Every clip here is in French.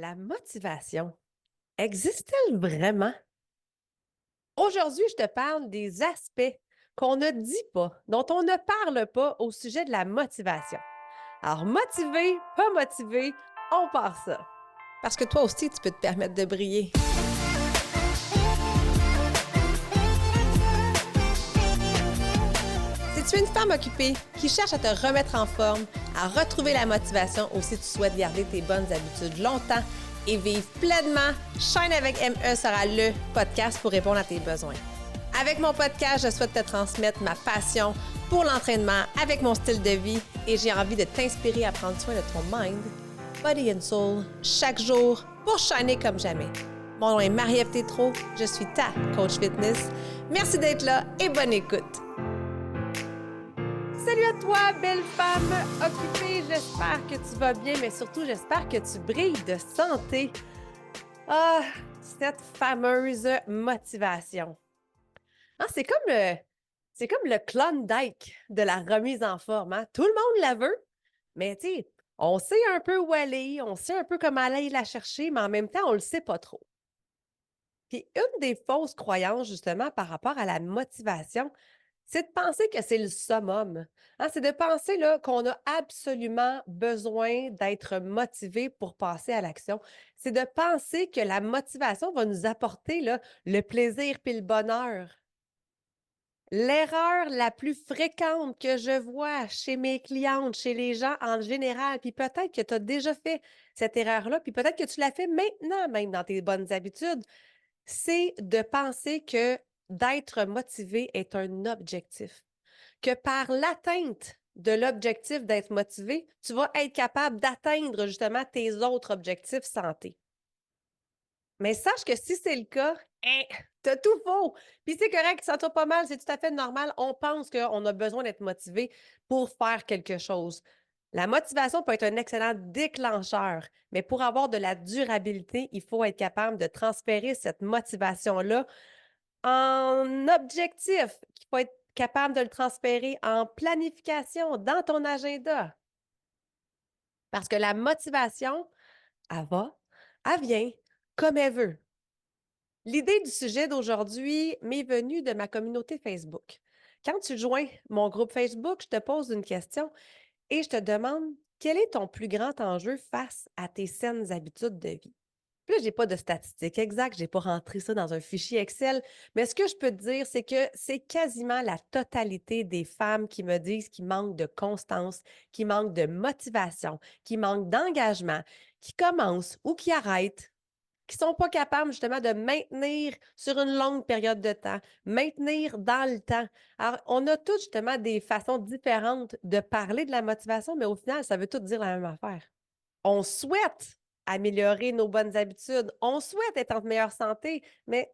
La motivation, existe-t-elle vraiment? Aujourd'hui, je te parle des aspects qu'on ne dit pas, dont on ne parle pas au sujet de la motivation. Alors, motivé, pas motivé, on part ça. Parce que toi aussi, tu peux te permettre de briller. Si tu es une femme occupée qui cherche à te remettre en forme, à retrouver la motivation ou si tu souhaites garder tes bonnes habitudes longtemps et vivre pleinement, Shine avec ME sera le podcast pour répondre à tes besoins. Avec mon podcast, je souhaite te transmettre ma passion pour l'entraînement avec mon style de vie et j'ai envie de t'inspirer à prendre soin de ton mind, body and soul chaque jour pour shiner comme jamais. Mon nom est Marie-Ève Tétrault, je suis ta coach fitness. Merci d'être là et bonne écoute. Salut à toi, belle femme occupée. J'espère que tu vas bien, mais surtout, j'espère que tu brilles de santé. Ah, cette fameuse motivation. Ah, c'est comme le Klondike de la remise en forme. Hein? Tout le monde la veut, mais tu sais, on sait un peu où aller, on sait un peu comment aller la chercher, mais en même temps, on ne le sait pas trop. Puis une des fausses croyances, justement, par rapport à la motivation, c'est de penser que c'est le summum. Hein, c'est de penser là, qu'on a absolument besoin d'être motivé pour passer à l'action. C'est de penser que la motivation va nous apporter là, le plaisir puis le bonheur. L'erreur la plus fréquente que je vois chez mes clientes, chez les gens en général, puis peut-être que tu as déjà fait cette erreur-là, puis peut-être que tu l'as fait maintenant même dans tes bonnes habitudes, c'est de penser que d'être motivé est un objectif. Que par l'atteinte de l'objectif d'être motivé, tu vas être capable d'atteindre justement tes autres objectifs santé. Mais sache que si c'est le cas, t'as tout faux. Puis c'est correct, ça va pas mal, c'est tout à fait normal. On pense qu'on a besoin d'être motivé pour faire quelque chose. La motivation peut être un excellent déclencheur, mais pour avoir de la durabilité, il faut être capable de transférer cette motivation-là en objectif. Il faut être capable de le transférer en planification dans ton agenda. Parce que la motivation, elle va, elle vient comme elle veut. L'idée du sujet d'aujourd'hui m'est venue de ma communauté Facebook. Quand tu joins mon groupe Facebook, je te pose une question et je te demande quel est ton plus grand enjeu face à tes saines habitudes de vie. Puis là, je n'ai pas de statistiques exactes, je n'ai pas rentré ça dans un fichier Excel, mais ce que je peux te dire, c'est que c'est quasiment la totalité des femmes qui me disent qu'ils manquent de constance, qui manquent de motivation, qui manquent d'engagement, qui commencent ou qui arrêtent, qui ne sont pas capables justement de maintenir sur une longue période de temps, maintenir dans le temps. Alors, on a tous justement des façons différentes de parler de la motivation, mais au final, ça veut tout dire la même affaire. On souhaite améliorer nos bonnes habitudes, on souhaite être en meilleure santé, mais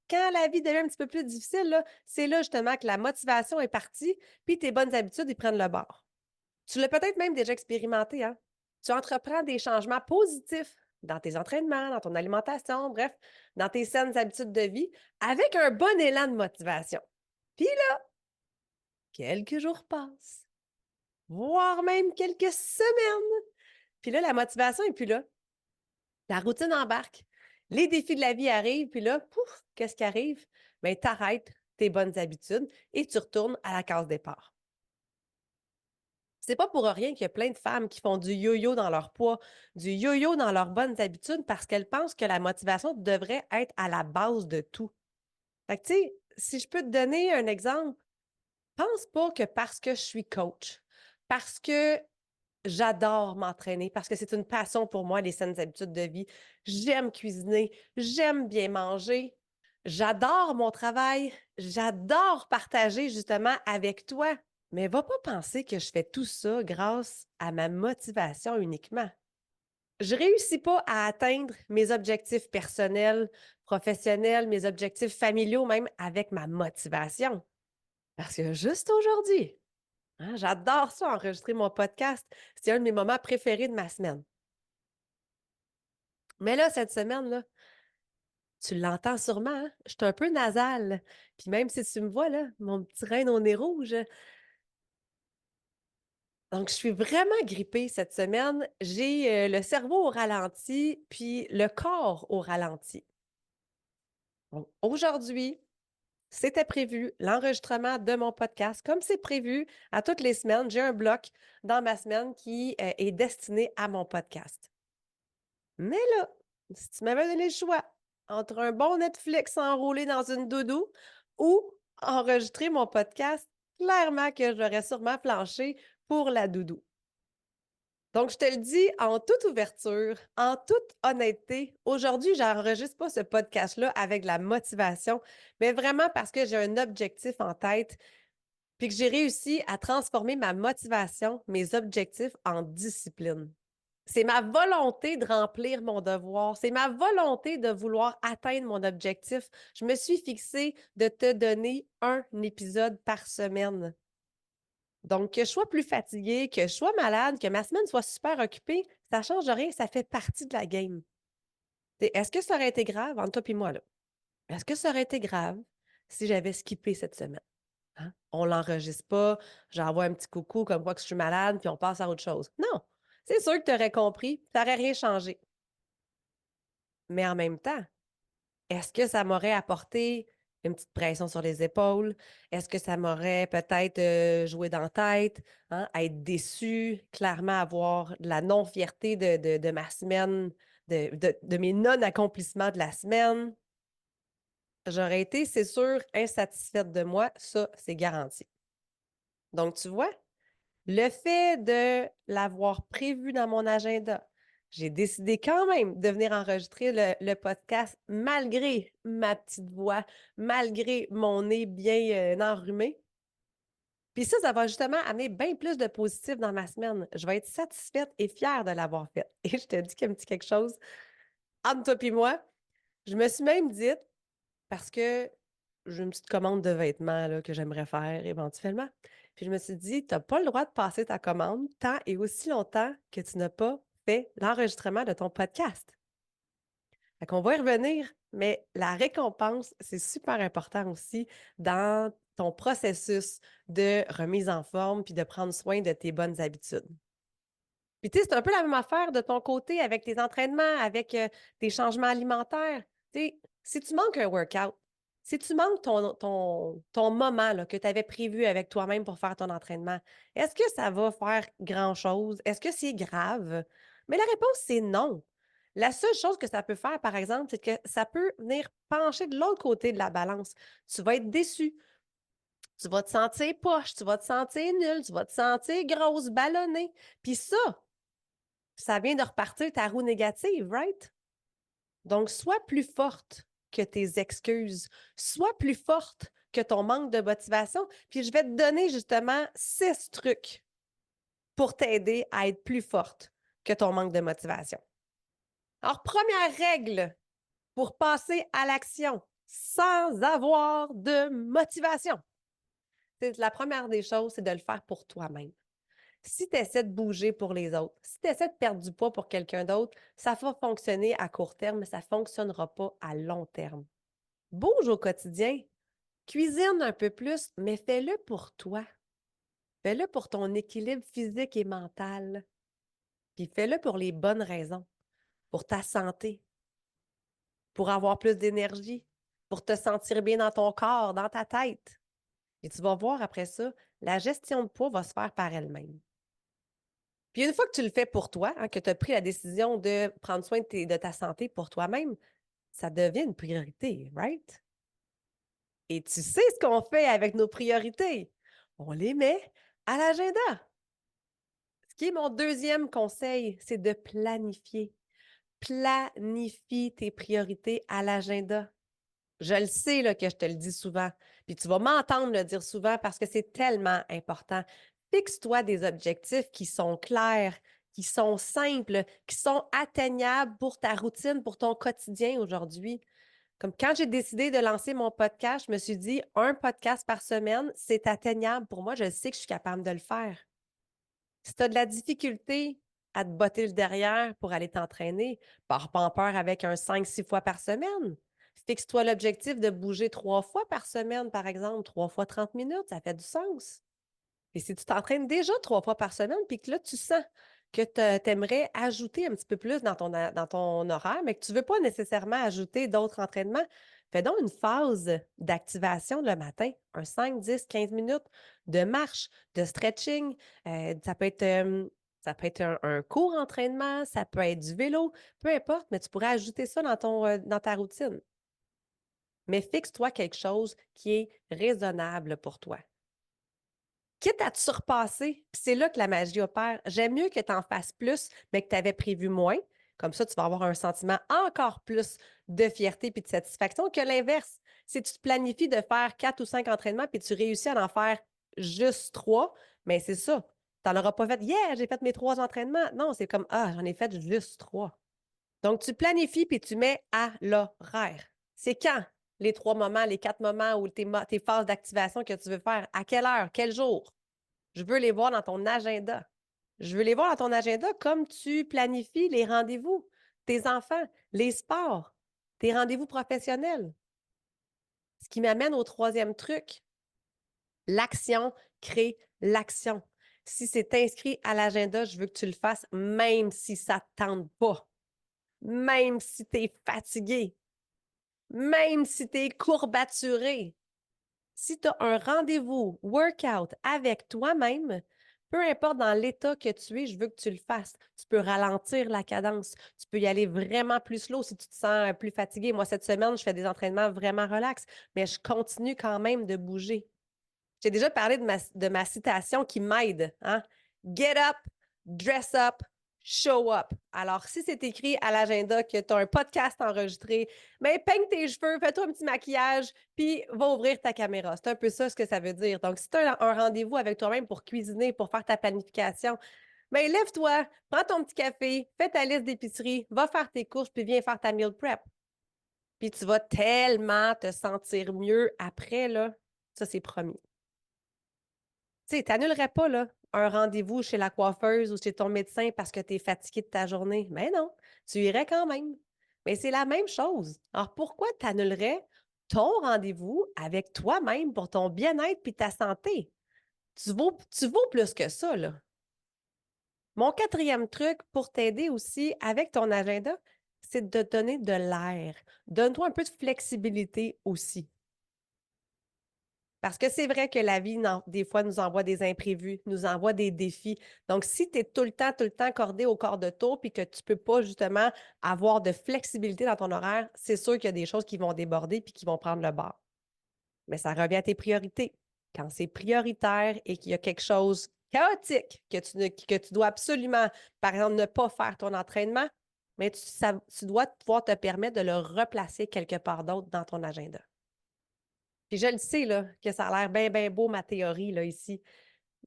quand la vie devient un petit peu plus difficile, là, c'est là justement que la motivation est partie, puis tes bonnes habitudes, ils prennent le bord. Tu l'as peut-être même déjà expérimenté, hein? Tu entreprends des changements positifs dans tes entraînements, dans ton alimentation, bref, dans tes saines habitudes de vie, avec un bon élan de motivation. Puis là, quelques jours passent, voire même quelques semaines. Puis là, la motivation n'est plus là. La routine embarque. Les défis de la vie arrivent, puis là, pouf, qu'est-ce qui arrive? Bien, tu arrêtes tes bonnes habitudes et tu retournes à la case départ. C'est pas pour rien qu'il y a plein de femmes qui font du yo-yo dans leur poids, du yo-yo dans leurs bonnes habitudes parce qu'elles pensent que la motivation devrait être à la base de tout. Fait que, tu sais, si je peux te donner un exemple, pense pas que parce que je suis coach, parce que j'adore m'entraîner, parce que c'est une passion pour moi, les saines habitudes de vie, j'aime cuisiner, j'aime bien manger, j'adore mon travail, j'adore partager justement avec toi. Mais va pas penser que je fais tout ça grâce à ma motivation uniquement. Je réussis pas à atteindre mes objectifs personnels, professionnels, mes objectifs familiaux, même avec ma motivation. Parce que juste aujourd'hui, hein, j'adore ça, enregistrer mon podcast. C'est un de mes moments préférés de ma semaine. Mais là, cette semaine-là, tu l'entends sûrement, hein? Je suis un peu nasale. Puis même si tu me vois, là, mon petit rein au nez rouge, Donc, je suis vraiment grippée cette semaine. J'ai le cerveau au ralenti, puis le corps au ralenti. Donc, aujourd'hui, c'était prévu l'enregistrement de mon podcast. Comme c'est prévu à toutes les semaines, j'ai un bloc dans ma semaine qui est destiné à mon podcast. Mais là, si tu m'avais donné le choix entre un bon Netflix enroulé dans une doudou ou enregistrer mon podcast, clairement que j'aurais sûrement planché pour la doudou. Donc, je te le dis en toute ouverture, en toute honnêteté, aujourd'hui, j'enregistre pas ce podcast-là avec de la motivation, mais vraiment parce que j'ai un objectif en tête, puis que j'ai réussi à transformer ma motivation, mes objectifs en discipline. C'est ma volonté de remplir mon devoir. C'est ma volonté de vouloir atteindre mon objectif. Je me suis fixée de te donner un épisode par semaine. Donc, que je sois plus fatiguée, que je sois malade, que ma semaine soit super occupée, ça ne change rien, ça fait partie de la game. Est-ce que ça aurait été grave, entre toi et moi, là? Est-ce que ça aurait été grave si j'avais skippé cette semaine? Hein? On ne l'enregistre pas, j'envoie un petit coucou comme quoi que je suis malade, puis on passe à autre chose. Non, c'est sûr que tu aurais compris, ça n'aurait rien changé. Mais en même temps, est-ce que ça m'aurait apporté une petite pression sur les épaules? Est-ce que ça m'aurait peut-être joué dans la tête, hein, être déçu, clairement avoir de la non-fierté de ma semaine, de mes non-accomplissements de la semaine? J'aurais été, c'est sûr, insatisfaite de moi. Ça, c'est garanti. Donc, tu vois, le fait de l'avoir prévu dans mon agenda, j'ai décidé quand même de venir enregistrer le podcast malgré ma petite voix, malgré mon nez bien enrhumé. Puis ça va justement amener bien plus de positif dans ma semaine. Je vais être satisfaite et fière de l'avoir fait. Et je te dis qu'il y a un petit quelque chose entre toi et moi. Je me suis même dit, parce que j'ai une petite commande de vêtements là, que j'aimerais faire éventuellement. Puis je me suis dit, tu n'as pas le droit de passer ta commande tant et aussi longtemps que tu n'as pas fait l'enregistrement de ton podcast. Fait qu'on va y revenir, mais la récompense, c'est super important aussi dans ton processus de remise en forme puis de prendre soin de tes bonnes habitudes. Puis, tu sais, c'est un peu la même affaire de ton côté avec tes entraînements, avec tes changements alimentaires. Tu sais, si tu manques un workout, si tu manques ton moment là, que tu avais prévu avec toi-même pour faire ton entraînement, est-ce que ça va faire grand-chose? Est-ce que c'est grave? Mais la réponse, c'est non. La seule chose que ça peut faire, par exemple, c'est que ça peut venir pencher de l'autre côté de la balance. Tu vas être déçu. Tu vas te sentir poche, tu vas te sentir nul, tu vas te sentir grosse, ballonnée. Puis ça vient de repartir ta roue négative, right? Donc, sois plus forte que tes excuses. Sois plus forte que ton manque de motivation. Puis, je vais te donner justement 6 trucs pour t'aider à être plus forte que ton manque de motivation. Alors, première règle pour passer à l'action sans avoir de motivation. La première des choses, c'est de le faire pour toi-même. Si tu essaies de bouger pour les autres, si tu essaies de perdre du poids pour quelqu'un d'autre, ça va fonctionner à court terme, mais ça ne fonctionnera pas à long terme. Bouge au quotidien, cuisine un peu plus, mais fais-le pour toi. Fais-le pour ton équilibre physique et mental. Puis fais-le pour les bonnes raisons, pour ta santé, pour avoir plus d'énergie, pour te sentir bien dans ton corps, dans ta tête. Et tu vas voir après ça, la gestion de poids va se faire par elle-même. Puis une fois que tu le fais pour toi, hein, que tu as pris la décision de prendre soin de ta santé pour toi-même, ça devient une priorité, right? Et tu sais ce qu'on fait avec nos priorités. On les met à l'agenda. Ce qui est mon deuxième conseil, c'est de planifier. Planifie tes priorités à l'agenda. Je le sais là, que je te le dis souvent, puis tu vas m'entendre le dire souvent parce que c'est tellement important. Fixe-toi des objectifs qui sont clairs, qui sont simples, qui sont atteignables pour ta routine, pour ton quotidien aujourd'hui. Comme quand j'ai décidé de lancer mon podcast, je me suis dit, un podcast par semaine, c'est atteignable pour moi. Je sais que je suis capable de le faire. Si tu as de la difficulté à te botter le derrière pour aller t'entraîner, pars pas en peur avec un 5-6 fois par semaine. Fixe-toi l'objectif de bouger 3 fois par semaine, par exemple, 3 fois 30 minutes, ça fait du sens. Et si tu t'entraînes déjà 3 fois par semaine, puis que là, tu sens que tu aimerais ajouter un petit peu plus dans ton horaire, mais que tu ne veux pas nécessairement ajouter d'autres entraînements, fais donc une phase d'activation le matin, un 5, 10, 15 minutes de marche, de stretching. Ça peut être, un court entraînement, ça peut être du vélo, peu importe, mais tu pourrais ajouter ça dans ta routine. Mais fixe-toi quelque chose qui est raisonnable pour toi. Quitte à te surpasser, puis c'est là que la magie opère. J'aime mieux que tu en fasses plus, mais que tu avais prévu moins. Comme ça, tu vas avoir un sentiment encore plus de fierté puis de satisfaction que l'inverse. Si tu te planifies de faire 4 ou 5 entraînements puis tu réussis à en faire juste 3, mais c'est ça. Tu n'en auras pas fait, yeah, j'ai fait mes 3 entraînements. Non, c'est comme, ah, j'en ai fait juste 3. Donc, tu planifies puis tu mets à l'horaire. C'est quand les 3 moments, les 4 moments ou tes phases d'activation que tu veux faire? À quelle heure? Quel jour? Je veux les voir dans ton agenda. Je veux les voir dans ton agenda comme tu planifies les rendez-vous, tes enfants, les sports, tes rendez-vous professionnels. Ce qui m'amène au troisième truc, l'action crée l'action. Si c'est inscrit à l'agenda, je veux que tu le fasses même si ça ne te tente pas, même si tu es fatigué, même si tu es courbaturé. Si tu as un rendez-vous workout avec toi-même, peu importe dans l'état que tu es, je veux que tu le fasses. Tu peux ralentir la cadence. Tu peux y aller vraiment plus slow si tu te sens plus fatigué. Moi, cette semaine, je fais des entraînements vraiment relax, mais je continue quand même de bouger. J'ai déjà parlé de ma citation qui m'aide, hein? Get up, dress up, show up. Alors, si c'est écrit à l'agenda que tu as un podcast enregistré, ben, peigne tes cheveux, fais-toi un petit maquillage, puis va ouvrir ta caméra. C'est un peu ça ce que ça veut dire. Donc, si tu as un rendez-vous avec toi-même pour cuisiner, pour faire ta planification, ben, lève-toi, prends ton petit café, fais ta liste d'épicerie, va faire tes courses, puis viens faire ta meal prep. Puis tu vas tellement te sentir mieux après, là. Ça, c'est promis. Tu sais, tu n'annulerais pas là, un rendez-vous chez la coiffeuse ou chez ton médecin parce que tu es fatigué de ta journée. Mais non, tu irais quand même. Mais c'est la même chose. Alors pourquoi tu annulerais ton rendez-vous avec toi-même pour ton bien-être et ta santé? Tu vaux plus que ça, là. Mon quatrième truc pour t'aider aussi avec ton agenda, c'est de te donner de l'air. Donne-toi un peu de flexibilité aussi. Parce que c'est vrai que la vie, des fois, nous envoie des imprévus, nous envoie des défis. Donc, si tu es tout le temps cordé au corps de tour, puis que tu ne peux pas justement avoir de flexibilité dans ton horaire, c'est sûr qu'il y a des choses qui vont déborder puis qui vont prendre le bord. Mais ça revient à tes priorités. Quand c'est prioritaire et qu'il y a quelque chose chaotique que tu dois absolument, par exemple, ne pas faire ton entraînement, mais tu dois pouvoir te permettre de le replacer quelque part d'autre dans ton agenda. Puis je le sais, là, que ça a l'air bien, bien beau, ma théorie, là, ici.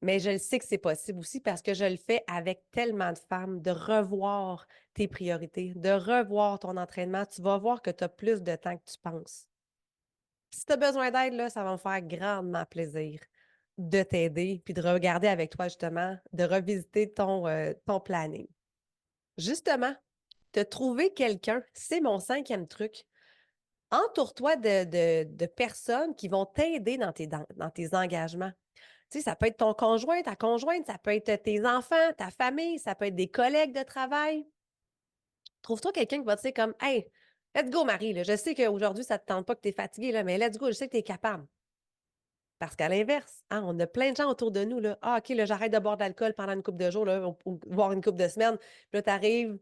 Mais je le sais que c'est possible aussi parce que je le fais avec tellement de femmes, de revoir tes priorités, de revoir ton entraînement. Tu vas voir que tu as plus de temps que tu penses. Si tu as besoin d'aide, là, ça va me faire grandement plaisir de t'aider puis de regarder avec toi, justement, de revisiter ton planning. Justement, te trouver quelqu'un, c'est mon cinquième truc. Entoure-toi de personnes qui vont t'aider dans tes engagements. Tu sais, ça peut être ton conjoint, ta conjointe, ça peut être tes enfants, ta famille, ça peut être des collègues de travail. Trouve-toi quelqu'un qui va te dire comme Hey, let's go, Marie. Là. Je sais qu'aujourd'hui, ça ne te tente pas que tu es fatiguée, là, mais let's go, je sais que tu es capable. Parce qu'à l'inverse, hein, on a plein de gens autour de nous. Là. Ah, OK, là, j'arrête de boire de l'alcool pendant une couple de jours, là, ou voire une couple de semaines. Puis là, tu arrives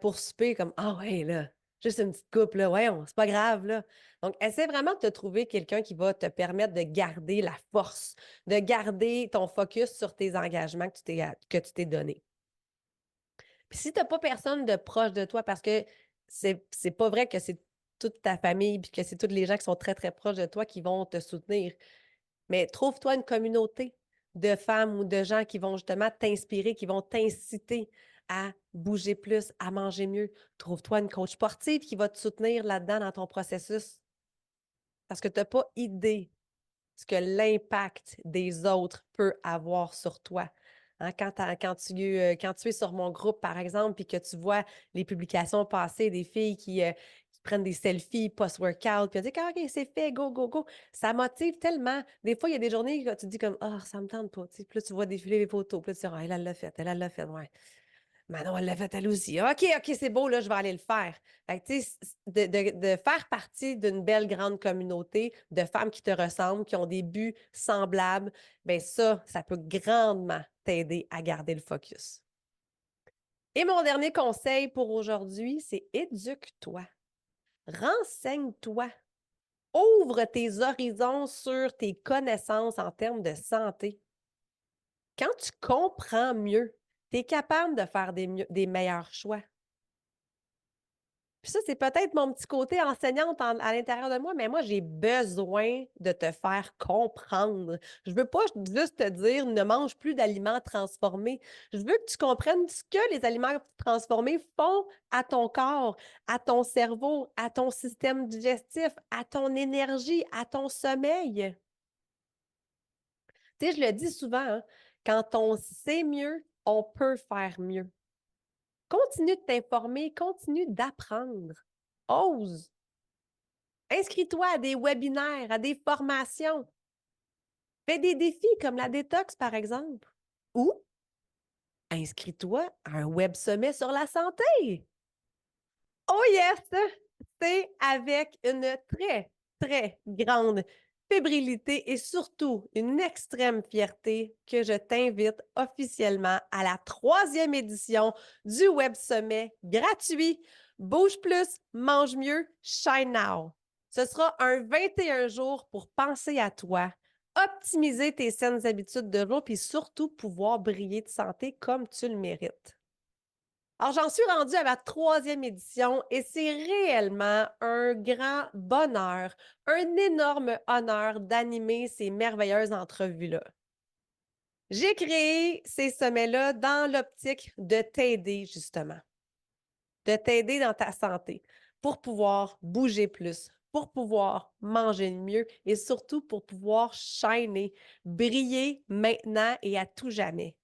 pour souper comme Ah ouais, là, juste une petite coupe, là, ouais, c'est pas grave, là. Donc, essaie vraiment de te trouver quelqu'un qui va te permettre de garder la force, de garder ton focus sur tes engagements que tu t'es donnés. Puis si tu n'as pas personne de proche de toi, parce que c'est pas vrai que c'est toute ta famille puis que c'est tous les gens qui sont très, très proches de toi qui vont te soutenir. Mais trouve-toi une communauté de femmes ou de gens qui vont justement t'inspirer, qui vont t'inciter à bouger plus, à manger mieux. Trouve-toi une coach sportive qui va te soutenir là-dedans dans ton processus. Parce que tu n'as pas idée ce que l'impact des autres peut avoir sur toi. Hein, quand tu es sur mon groupe, par exemple, puis que tu vois les publications passées des filles qui prennent des selfies post-workout, puis on dit « OK, c'est fait, go, go, go ». Ça motive tellement. Des fois, il y a des journées que tu te dis comme « Ah, ça me tente pas ». Puis là, tu vois défiler les photos. Puis là, tu dis « Ah, elle l'a fait, elle l'a fait, ouais. Manon, elle l'a fait elle aussi. OK, OK, c'est beau, là, je vais aller le faire. » Fait que, tu sais, de faire partie d'une belle grande communauté de femmes qui te ressemblent, qui ont des buts semblables, bien ça peut grandement t'aider à garder le focus. Et mon dernier conseil pour aujourd'hui, c'est éduque-toi. Renseigne-toi. Ouvre tes horizons sur tes connaissances en termes de santé. Quand tu comprends mieux, tu es capable de faire des meilleurs choix. Puis ça, c'est peut-être mon petit côté enseignante à l'intérieur de moi, mais moi, j'ai besoin de te faire comprendre. Je veux pas juste te dire ne mange plus d'aliments transformés. Je veux que tu comprennes ce que les aliments transformés font à ton corps, à ton cerveau, à ton système digestif, à ton énergie, à ton sommeil. Tu sais, je le dis souvent, hein, quand on sait mieux, on peut faire mieux. Continue de t'informer, continue d'apprendre. Ose. Inscris-toi à des webinaires, à des formations. Fais des défis comme la détox, par exemple. Ou inscris-toi à un web sommet sur la santé. Oh yes! C'est avec une très, très grande fébrilité et surtout une extrême fierté que je t'invite officiellement à la 3e édition du Web Sommet gratuit Bouge plus, mange mieux, shine now. Ce sera un 21 jours pour penser à toi, optimiser tes saines habitudes de jour puis surtout pouvoir briller de santé comme tu le mérites. Alors, j'en suis rendue à ma 3e édition et c'est réellement un grand bonheur, un énorme honneur d'animer ces merveilleuses entrevues-là. J'ai créé ces sommets-là dans l'optique de t'aider, justement, de t'aider dans ta santé pour pouvoir bouger plus, pour pouvoir manger mieux et surtout pour pouvoir shiner, briller maintenant et à tout jamais.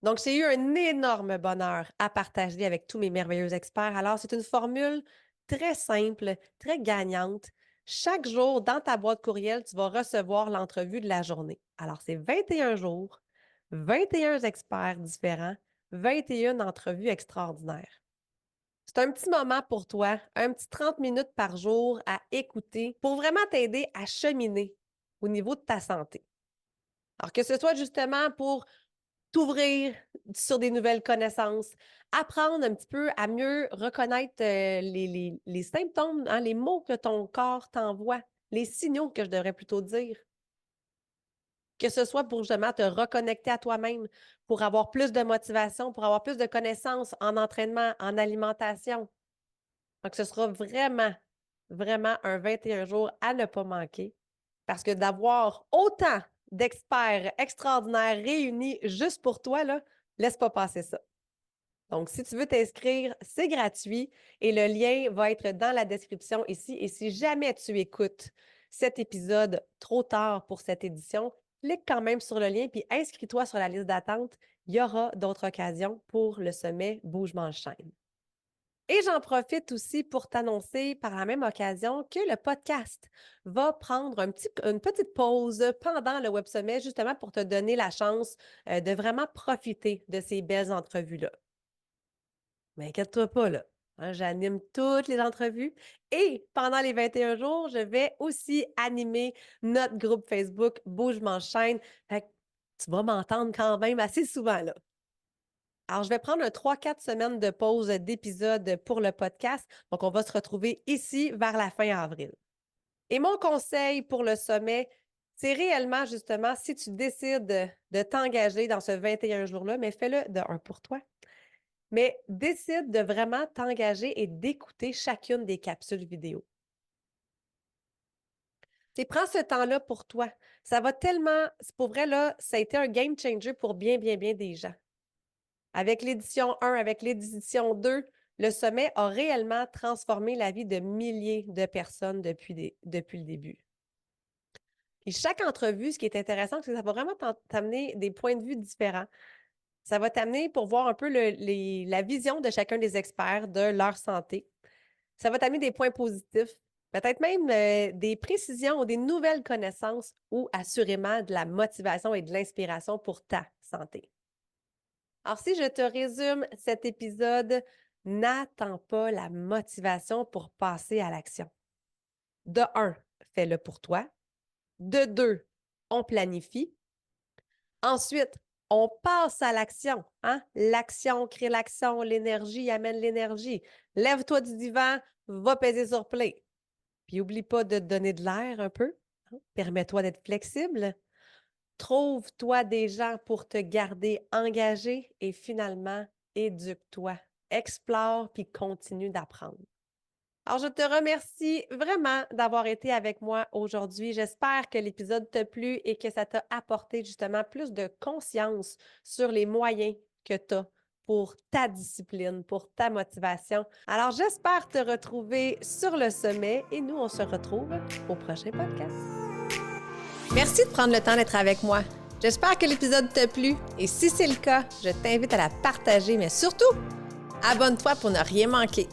Donc, j'ai eu un énorme bonheur à partager avec tous mes merveilleux experts. Alors, c'est une formule très simple, très gagnante. Chaque jour, dans ta boîte courriel, tu vas recevoir l'entrevue de la journée. Alors, c'est 21 jours, 21 experts différents, 21 entrevues extraordinaires. C'est un petit moment pour toi, un petit 30 minutes par jour à écouter pour vraiment t'aider à cheminer au niveau de ta santé. Alors, que ce soit justement pour t'ouvrir sur des nouvelles connaissances, apprendre un petit peu à mieux reconnaître les symptômes, hein, les mots que ton corps t'envoie, les signaux que je devrais plutôt dire. Que ce soit pour justement te reconnecter à toi-même, pour avoir plus de motivation, pour avoir plus de connaissances en entraînement, en alimentation. Donc, ce sera vraiment, vraiment un 21 jours à ne pas manquer parce que d'avoir autant d'experts extraordinaires réunis juste pour toi, là, laisse pas passer ça. Donc, si tu veux t'inscrire, c'est gratuit et le lien va être dans la description ici. Et si jamais tu écoutes cet épisode trop tard pour cette édition, clique quand même sur le lien puis inscris-toi sur la liste d'attente. Il y aura d'autres occasions pour le sommet Bouge Mange Shine. Et j'en profite aussi pour t'annoncer par la même occasion que le podcast va prendre une petite pause pendant le Web Sommet, justement pour te donner la chance de vraiment profiter de ces belles entrevues-là. Mais inquiète-toi pas, là. Hein, j'anime toutes les entrevues et pendant les 21 jours, je vais aussi animer notre groupe Facebook Bouge M'enchaîne. Fait que tu vas m'entendre quand même assez souvent, là. Alors, je vais prendre un 3-4 semaines de pause d'épisodes pour le podcast. Donc, on va se retrouver ici vers la fin avril. Et mon conseil pour le sommet, c'est réellement justement, si tu décides de t'engager dans ce 21 jours-là, mais fais-le de un pour toi. Mais décide de vraiment t'engager et d'écouter chacune des capsules vidéo. Tu prends ce temps-là pour toi. Ça va tellement, pour vrai, là, ça a été un game changer pour bien, bien, bien des gens. Avec l'édition 1, avec l'édition 2, le sommet a réellement transformé la vie de milliers de personnes depuis le début. Et chaque entrevue, ce qui est intéressant, c'est que ça va vraiment t'amener des points de vue différents. Ça va t'amener pour voir un peu la vision de chacun des experts de leur santé. Ça va t'amener des points positifs, peut-être même des précisions ou des nouvelles connaissances ou assurément de la motivation et de l'inspiration pour ta santé. Alors, si je te résume cet épisode, n'attends pas la motivation pour passer à l'action. De un, fais-le pour toi. De deux, on planifie. Ensuite, on passe à l'action. Hein? L'action crée l'action, l'énergie amène l'énergie. Lève-toi du divan, va peser sur play. Puis n'oublie pas de te donner de l'air un peu. Hein? Permets-toi d'être flexible. Trouve-toi des gens pour te garder engagé et finalement, éduque-toi. Explore puis continue d'apprendre. Alors, je te remercie vraiment d'avoir été avec moi aujourd'hui. J'espère que l'épisode t'a plu et que ça t'a apporté justement plus de conscience sur les moyens que tu as pour ta discipline, pour ta motivation. Alors, j'espère te retrouver sur le sommet et nous, on se retrouve au prochain podcast. Merci de prendre le temps d'être avec moi. J'espère que l'épisode t'a plu et si c'est le cas, je t'invite à la partager, mais surtout, abonne-toi pour ne rien manquer.